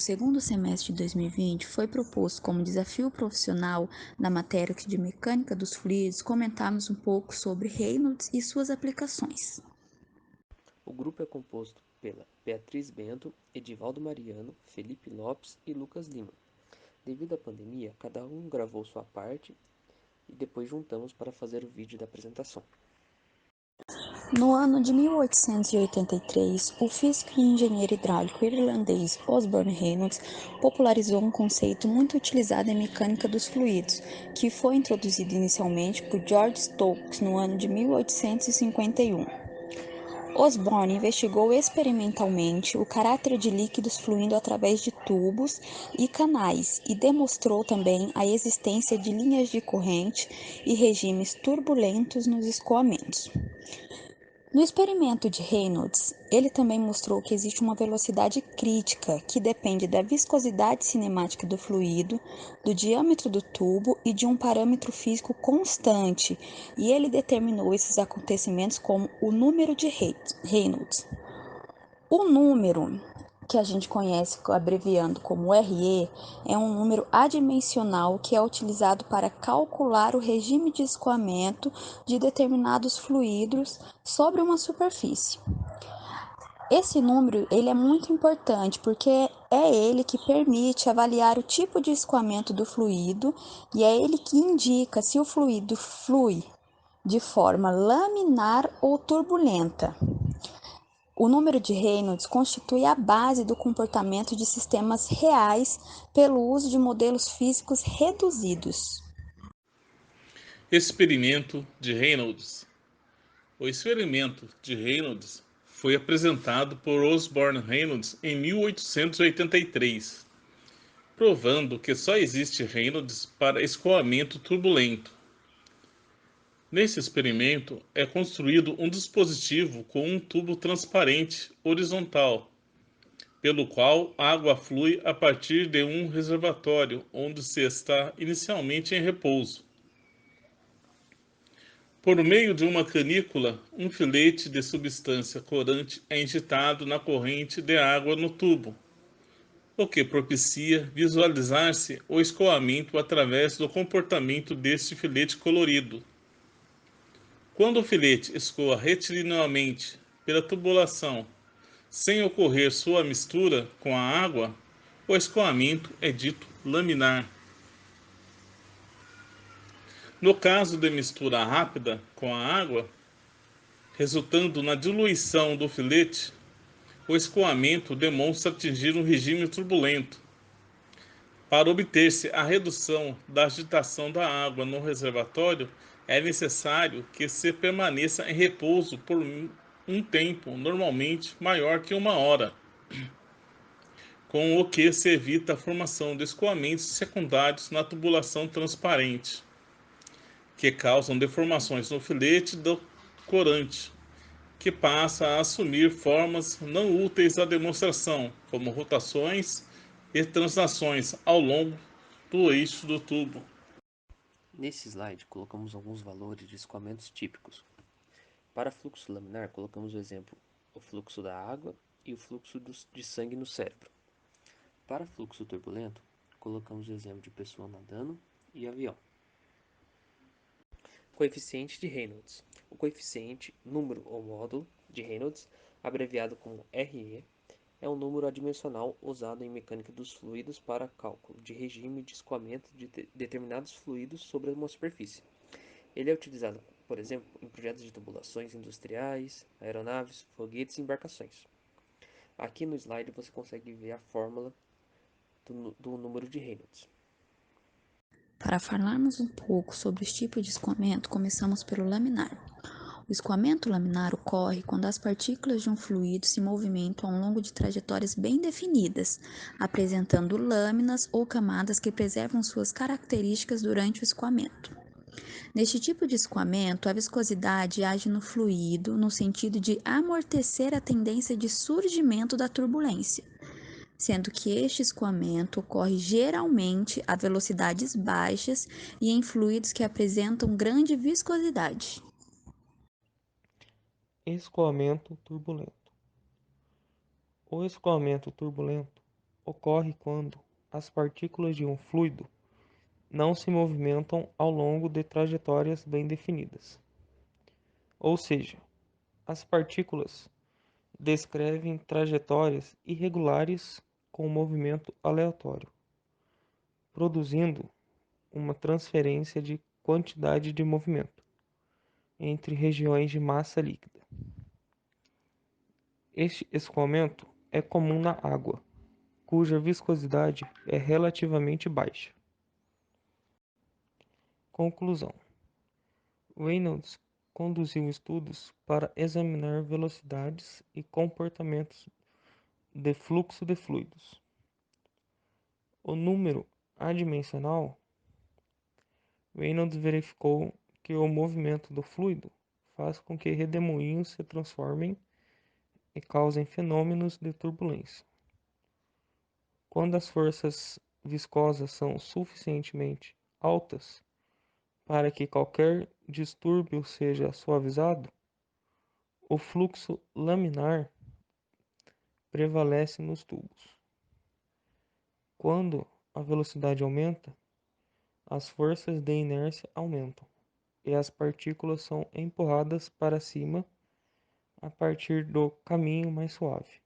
segundo semestre de 2020, foi proposto como desafio profissional na matéria de mecânica dos fluidos comentarmos um pouco sobre Reynolds e suas aplicações. O grupo é composto pela Beatriz Bento, Edivaldo Mariano, Felipe Lopes e Lucas Lima. Devido à pandemia, cada um gravou sua parte e depois juntamos para fazer o vídeo da apresentação. No ano de 1883, o físico e engenheiro hidráulico irlandês Osborne Reynolds popularizou um conceito muito utilizado em mecânica dos fluidos, que foi introduzido inicialmente por George Stokes no ano de 1851. Osborne investigou experimentalmente o caráter de líquidos fluindo através de tubos e canais e demonstrou também a existência de linhas de corrente e regimes turbulentos nos escoamentos. No experimento de Reynolds, ele também mostrou que existe uma velocidade crítica que depende da viscosidade cinemática do fluido, do diâmetro do tubo e de um parâmetro físico constante, e ele determinou esses acontecimentos como o número de Reynolds. O número, que a gente conhece abreviando como RE, é um número adimensional que é utilizado para calcular o regime de escoamento de determinados fluidos sobre uma superfície. Esse número ele é muito importante porque é ele que permite avaliar o tipo de escoamento do fluido e é ele que indica se o fluido flui de forma laminar ou turbulenta. O número de Reynolds constitui a base do comportamento de sistemas reais pelo uso de modelos físicos reduzidos. Experimento de Reynolds. O experimento de Reynolds foi apresentado por Osborne Reynolds em 1883, provando que só existe Reynolds para escoamento turbulento. Nesse experimento, é construído um dispositivo com um tubo transparente horizontal, pelo qual a água flui a partir de um reservatório onde se está inicialmente em repouso. Por meio de uma canícula, um filete de substância corante é injetado na corrente de água no tubo, o que propicia visualizar-se o escoamento através do comportamento deste filete colorido. Quando o filete escoa retiliniamente pela tubulação, sem ocorrer sua mistura com a água, o escoamento é dito laminar. No caso de mistura rápida com a água, resultando na diluição do filete, o escoamento demonstra atingir um regime turbulento. Para obter-se a redução da agitação da água no reservatório, é necessário que se permaneça em repouso por um tempo normalmente maior que 1 hora, com o que se evita a formação de escoamentos secundários na tubulação transparente, que causam deformações no filete do corante, que passa a assumir formas não úteis à demonstração, como rotações e translações ao longo do eixo do tubo. Nesse slide, colocamos alguns valores de escoamentos típicos. Para fluxo laminar, colocamos o exemplo o fluxo da água e o fluxo de sangue no cérebro. Para fluxo turbulento, colocamos o exemplo de pessoa nadando e avião. Coeficiente de Reynolds. O coeficiente, número ou módulo de Reynolds, abreviado como RE, é um número adimensional usado em mecânica dos fluidos para cálculo de regime de escoamento de determinados fluidos sobre uma superfície. Ele é utilizado, por exemplo, em projetos de tubulações industriais, aeronaves, foguetes e embarcações. Aqui no slide você consegue ver a fórmula do número de Reynolds. Para falarmos um pouco sobre os tipos de escoamento, começamos pelo laminar. O escoamento laminar ocorre quando as partículas de um fluido se movimentam ao longo de trajetórias bem definidas, apresentando lâminas ou camadas que preservam suas características durante o escoamento. Neste tipo de escoamento, a viscosidade age no fluido no sentido de amortecer a tendência de surgimento da turbulência, sendo que este escoamento ocorre geralmente a velocidades baixas e em fluidos que apresentam grande viscosidade. Escoamento turbulento. O escoamento turbulento ocorre quando as partículas de um fluido não se movimentam ao longo de trajetórias bem definidas. Ou seja, as partículas descrevem trajetórias irregulares com movimento aleatório, produzindo uma transferência de quantidade de movimento entre regiões de massa líquida. Este escoamento é comum na água, cuja viscosidade é relativamente baixa. Conclusão: Reynolds conduziu estudos para examinar velocidades e comportamentos de fluxo de fluidos. O número adimensional, Reynolds verificou que o movimento do fluido faz com que redemoinhos se transformem e causem fenômenos de turbulência. Quando as forças viscosas são suficientemente altas para que qualquer distúrbio seja suavizado, o fluxo laminar prevalece nos tubos. Quando a velocidade aumenta, as forças de inércia aumentam e as partículas são empurradas para cima a partir do caminho mais suave.